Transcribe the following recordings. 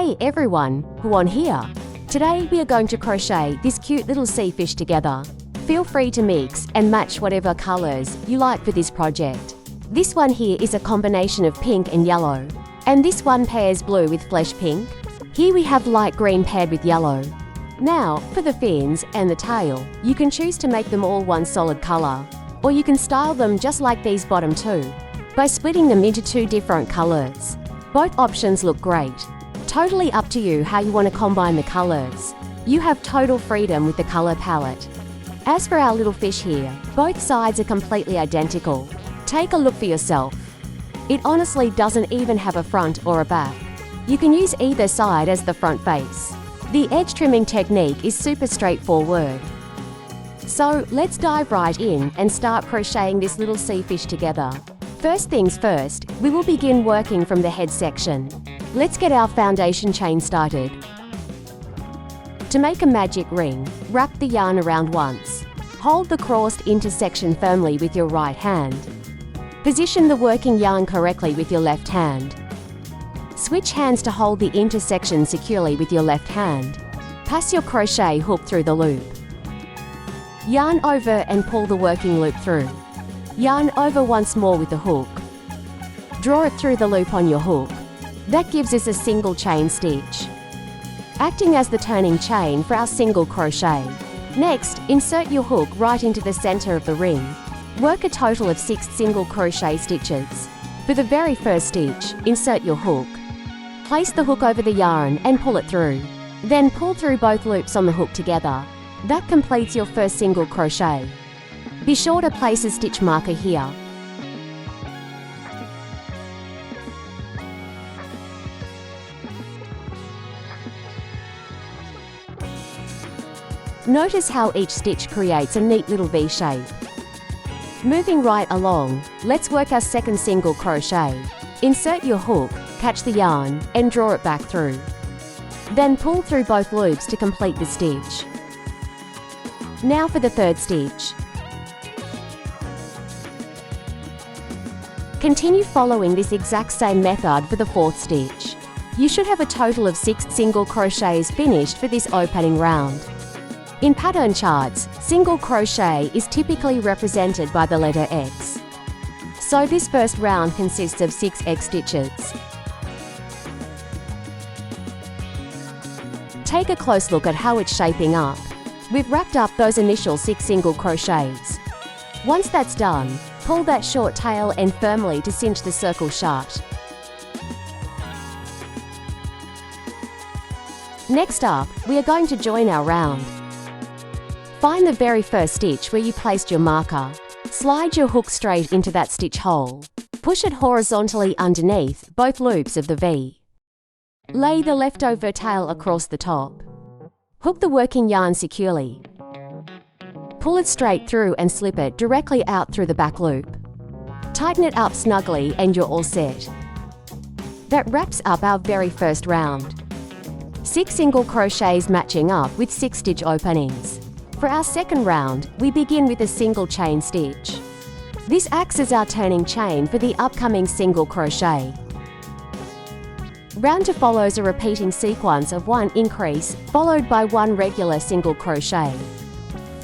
Hey everyone, who on here? Today we are going to crochet this cute little sea fish together. Feel free to mix and match whatever colors you like for this project. This one here is a combination of pink and yellow, and this one pairs blue with flesh pink. Here we have light green paired with yellow. Now, for the fins and the tail, you can choose to make them all one solid color, or you can style them just like these bottom two, by splitting them into two different colors. Both options look great. Totally up to you how you want to combine the colors. You have total freedom with the color palette. As for our little fish here, both sides are completely identical. Take a look for yourself. It honestly doesn't even have a front or a back. You can use either side as the front face. The edge trimming technique is super straightforward. So let's dive right in and start crocheting this little sea fish together. First things first, we will begin working from the head section. Let's get our foundation chain started. To make a magic ring, wrap the yarn around once. Hold the crossed intersection firmly with your right hand. Position the working yarn correctly with your left hand. Switch hands to hold the intersection securely with your left hand. Pass your crochet hook through the loop. Yarn over and pull the working loop through. Yarn over once more with the hook. Draw it through the loop on your hook. That gives us a single chain stitch, acting as the turning chain for our single crochet. Next, insert your hook right into the center of the ring. Work a total of 6 single crochet stitches. For the very first stitch, insert your hook. Place the hook over the yarn and pull it through. Then pull through both loops on the hook together. That completes your first single crochet. Be sure to place a stitch marker here. Notice how each stitch creates a neat little V shape. Moving right along, let's work our second single crochet. Insert your hook, catch the yarn, and draw it back through. Then pull through both loops to complete the stitch. Now for the third stitch. Continue following this exact same method for the fourth stitch. You should have a total of 6 single crochets finished for this opening round. In pattern charts, single crochet is typically represented by the letter X. So this first round consists of 6 X stitches. Take a close look at how it's shaping up. We've wrapped up those initial 6 single crochets. Once that's done, pull that short tail and firmly to cinch the circle shut. Next up, we are going to join our round. Find the very first stitch where you placed your marker. Slide your hook straight into that stitch hole. Push it horizontally underneath both loops of the V. Lay the leftover tail across the top. Hook the working yarn securely. Pull it straight through and slip it directly out through the back loop. Tighten it up snugly and you're all set. That wraps up our very first round. 6 single crochets matching up with 6 stitch openings. For our second round, we begin with a single chain stitch. This acts as our turning chain for the upcoming single crochet. Round 2 follows a repeating sequence of 1 increase followed by 1 regular single crochet.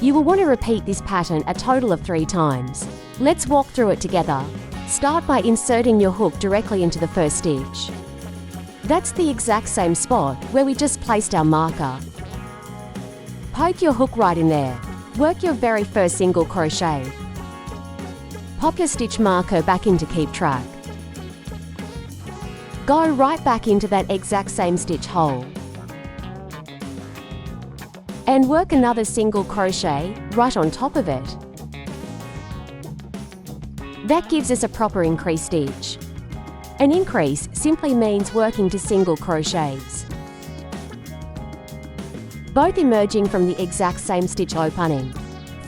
You will want to repeat this pattern a total of 3 times. Let's walk through it together. Start by inserting your hook directly into the first stitch. That's the exact same spot where we just placed our marker. Poke your hook right in there. Work your very first single crochet. Pop your stitch marker back in to keep track. Go right back into that exact same stitch hole. And work another single crochet right on top of it. That gives us a proper increase stitch. An increase simply means working to single crochets, both emerging from the exact same stitch opening.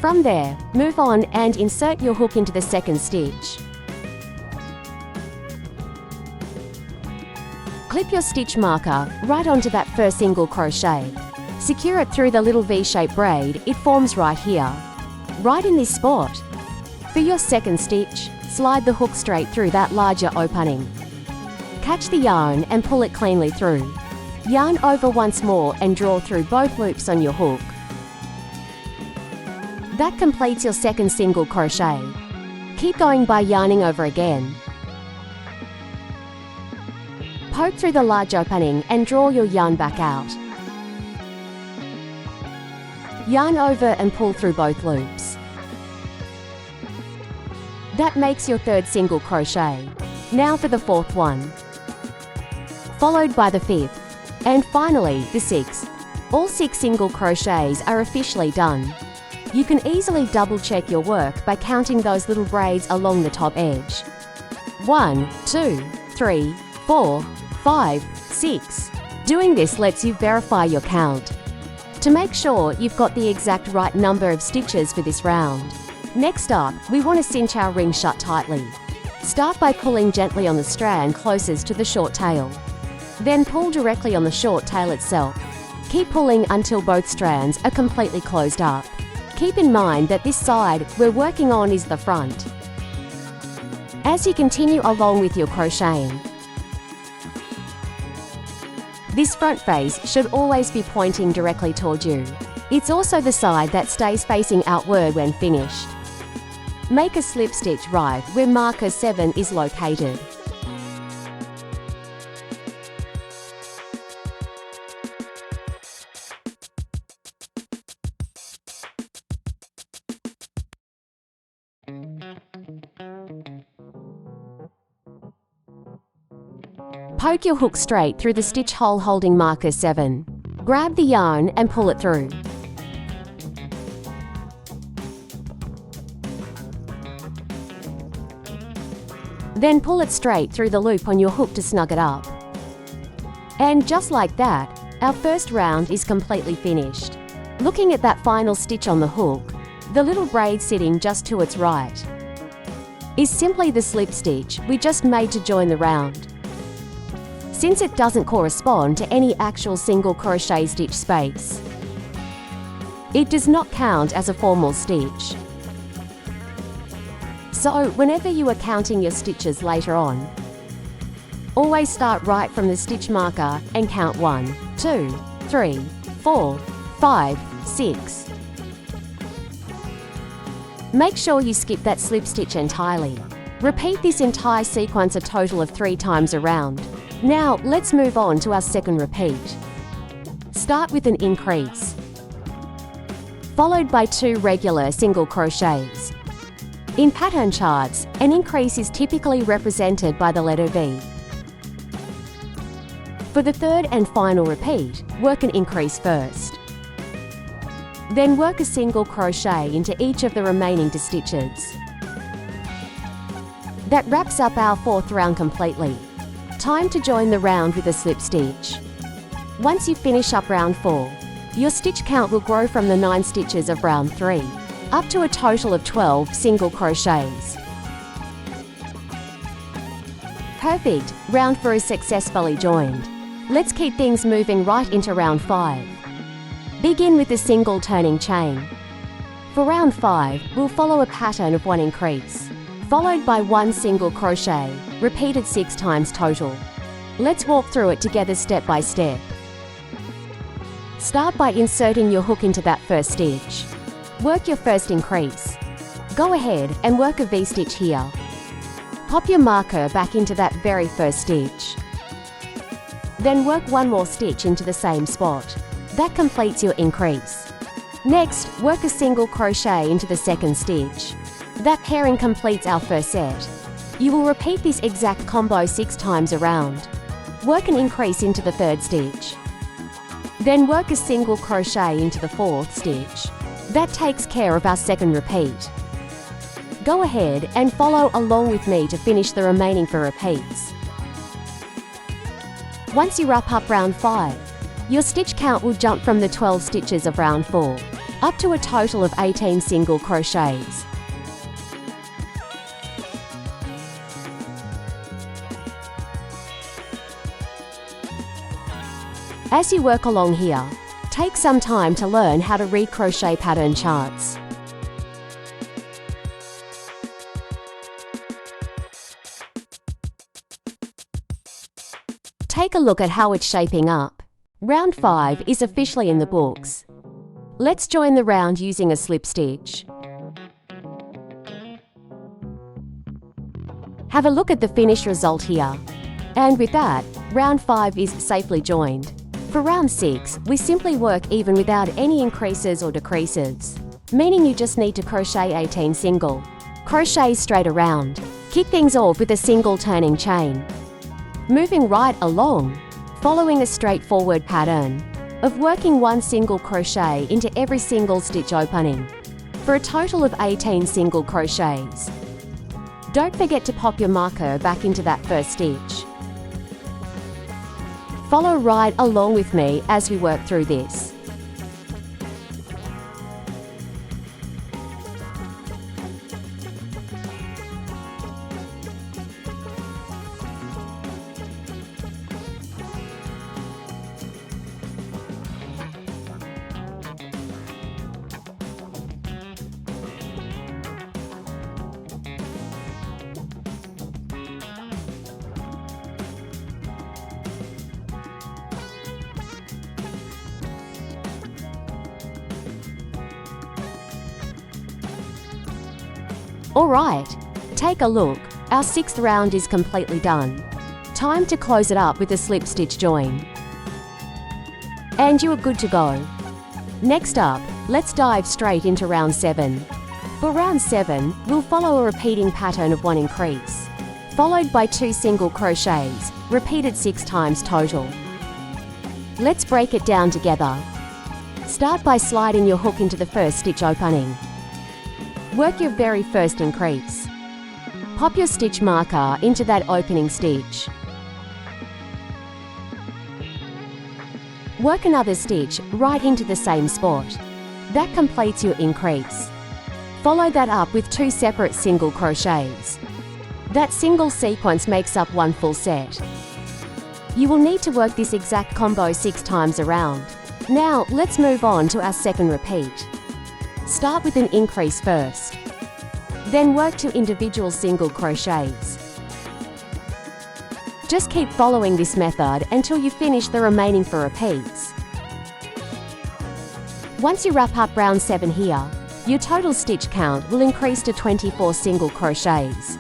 From there, move on and insert your hook into the second stitch. Clip your stitch marker right onto that first single crochet. Secure it through the little V-shaped braid it forms right here, right in this spot. For your second stitch, slide the hook straight through that larger opening. Catch the yarn and pull it cleanly through. Yarn over once more and draw through both loops on your hook. That completes your second single crochet. Keep going by yarning over again. Poke through the large opening and draw your yarn back out. Yarn over and pull through both loops. That makes your third single crochet. Now for the fourth one, followed by the fifth, and finally the sixth. All 6 single crochets are officially done. You can easily double check your work by counting those little braids along the top edge. 1, 2, 3, 4, 5, 6. Doing this lets you verify your count to make sure you've got the exact right number of stitches for this round. Next up, we want to cinch our ring shut tightly. Start by pulling gently on the strand closest to the short tail. Then pull directly on the short tail itself. Keep pulling until both strands are completely closed up. Keep in mind that this side we're working on is the front. As you continue along with your crocheting, this front face should always be pointing directly toward you. It's also the side that stays facing outward when finished. Make a slip stitch right where marker 7 is located. Poke your hook straight through the stitch hole holding marker 7. Grab the yarn and pull it through. Then pull it straight through the loop on your hook to snug it up. And just like that, our first round is completely finished. Looking at that final stitch on the hook, the little braid sitting just to its right is simply the slip stitch we just made to join the round. Since it doesn't correspond to any actual single crochet stitch space, it does not count as a formal stitch. So whenever you are counting your stitches later on, always start right from the stitch marker and count 1, 2, 3, 4, 5, 6. Make sure you skip that slip stitch entirely. Repeat this entire sequence a total of 3 times around. Now let's move on to our second repeat. Start with an increase, followed by 2 regular single crochets. In pattern charts, an increase is typically represented by the letter V. For the third and final repeat, work an increase first. Then work a single crochet into each of the remaining 2 stitches. That wraps up our fourth round completely. Time to join the round with a slip stitch. Once you finish up round 4, your stitch count will grow from the 9 stitches of round 3 up to a total of 12 single crochets. Perfect! Round 4 is successfully joined. Let's keep things moving right into round 5. Begin with a single turning chain. For round 5, we'll follow a pattern of 1 increase, followed by 1 single crochet, repeated 6 times total. Let's walk through it together step by step. Start by inserting your hook into that first stitch. Work your first increase. Go ahead and work a V-stitch here. Pop your marker back into that very first stitch. Then work 1 more stitch into the same spot. That completes your increase. Next, work a single crochet into the second stitch. That pairing completes our first set. You will repeat this exact combo 6 times around. Work an increase into the third stitch. Then work a single crochet into the fourth stitch. That takes care of our second repeat. Go ahead and follow along with me to finish the remaining 4 repeats. Once you wrap up round 5, your stitch count will jump from the 12 stitches of round 4 up to a total of 18 single crochets. As you work along here, take some time to learn how to read crochet pattern charts. Take a look at how it's shaping up. Round 5 is officially in the books. Let's join the round using a slip stitch. Have a look at the finished result here. And with that, round 5 is safely joined. For round 6, we simply work even without any increases or decreases, meaning you just need to crochet 18 single crochets straight around. Kick things off with a single turning chain. Moving right along, following a straightforward pattern of working 1 single crochet into every single stitch opening, for a total of 18 single crochets. Don't forget to pop your marker back into that first stitch. Follow right along with me as we work through this. Alright, take a look, our 6th round is completely done. Time to close it up with a slip stitch join. And you are good to go. Next up, let's dive straight into round 7. For round 7, we'll follow a repeating pattern of 1 increase, followed by 2 single crochets, repeated 6 times total. Let's break it down together. Start by sliding your hook into the first stitch opening. Work your very first increase. Pop your stitch marker into that opening stitch. Work another stitch right into the same spot. That completes your increase. Follow that up with 2 separate single crochets. That single sequence makes up 1 full set. You will need to work this exact combo 6 times around. Now let's move on to our second repeat. Start with an increase first, then work 2 individual single crochets. Just keep following this method until you finish the remaining 4 repeats. Once you wrap up round 7 here, your total stitch count will increase to 24 single crochets.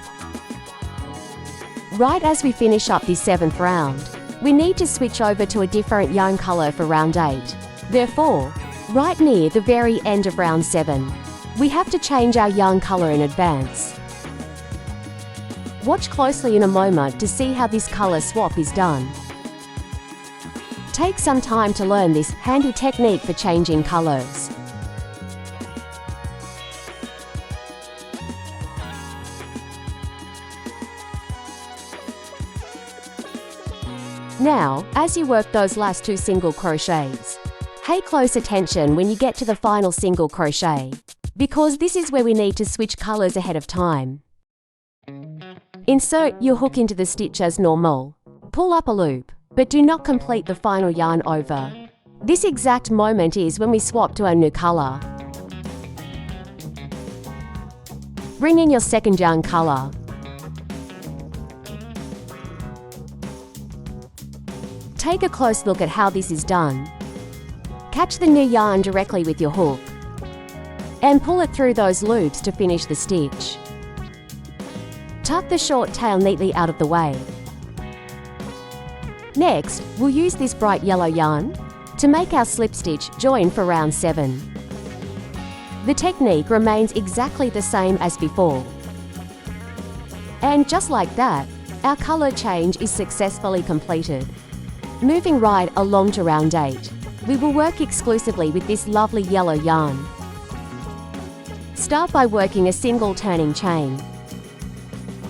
Right as we finish up this 7th round, we need to switch over to a different yarn colour for round 8. Therefore, right near the very end of round 7, we have to change our yarn colour in advance. Watch closely in a moment to see how this colour swap is done. Take some time to learn this handy technique for changing colours. Now, as you work those last 2 single crochets, pay close attention when you get to the final single crochet, because this is where we need to switch colours ahead of time. Insert your hook into the stitch as normal. Pull up a loop, but do not complete the final yarn over. This exact moment is when we swap to our new colour. Bring in your second yarn colour. Take a close look at how this is done. Catch the new yarn directly with your hook and pull it through those loops to finish the stitch. Tuck the short tail neatly out of the way. Next, we'll use this bright yellow yarn to make our slip stitch join for round 7. The technique remains exactly the same as before. And just like that, our colour change is successfully completed. Moving right along to round 8, we will work exclusively with this lovely yellow yarn. Start by working a single turning chain.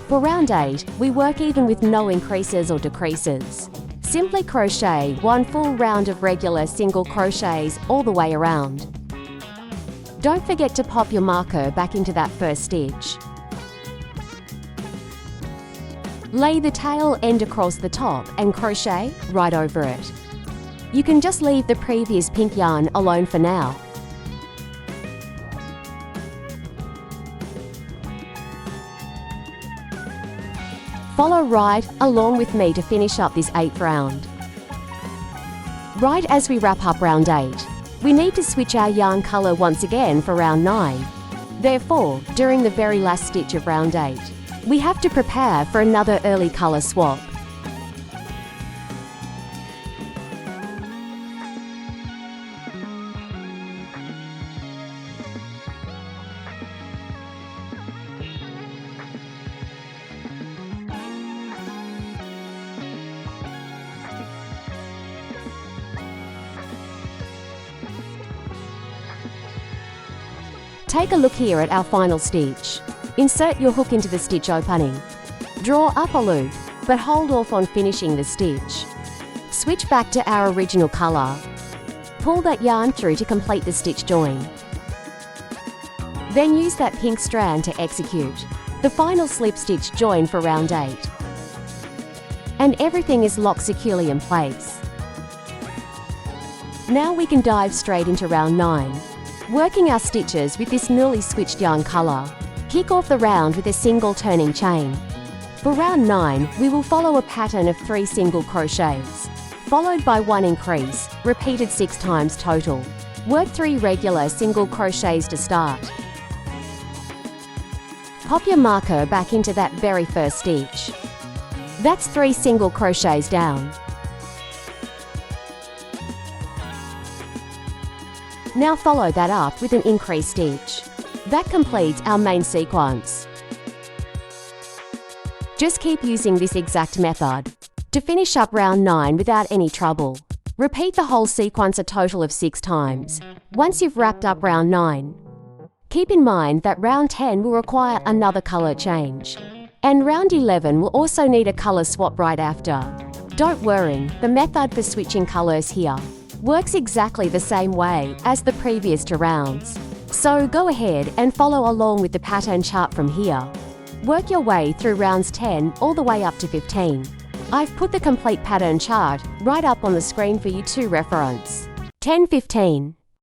For round 8, we work even with no increases or decreases. Simply crochet 1 full round of regular single crochets all the way around. Don't forget to pop your marker back into that first stitch. Lay the tail end across the top and crochet right over it. You can just leave the previous pink yarn alone for now. Follow right along with me to finish up this 8th round. Right as we wrap up round 8, we need to switch our yarn colour once again for round 9. Therefore, during the very last stitch of round 8, we have to prepare for another early colour swap. Take a look here at our final stitch. Insert your hook into the stitch opening. Draw up a loop, but hold off on finishing the stitch. Switch back to our original colour. Pull that yarn through to complete the stitch join. Then use that pink strand to execute the final slip stitch join for round 8. And everything is locked securely in place. Now we can dive straight into round 9. Working our stitches with this newly switched yarn colour, kick off the round with a single turning chain. For round 9, we will follow a pattern of 3 single crochets, followed by 1 increase, repeated 6 times total. Work 3 regular single crochets to start. Pop your marker back into that very first stitch. That's 3 single crochets down. Now follow that up with an increase stitch. That completes our main sequence. Just keep using this exact method to finish up round 9 without any trouble. Repeat the whole sequence a total of 6 times, once you've wrapped up round 9. Keep in mind that round 10 will require another colour change, and round 11 will also need a colour swap right after. Don't worry, the method for switching colours here works exactly the same way as the previous 2 rounds. So go ahead and follow along with the pattern chart from here. Work your way through rounds 10 all the way up to 15. I've put the complete pattern chart right up on the screen for you to reference. 10-15.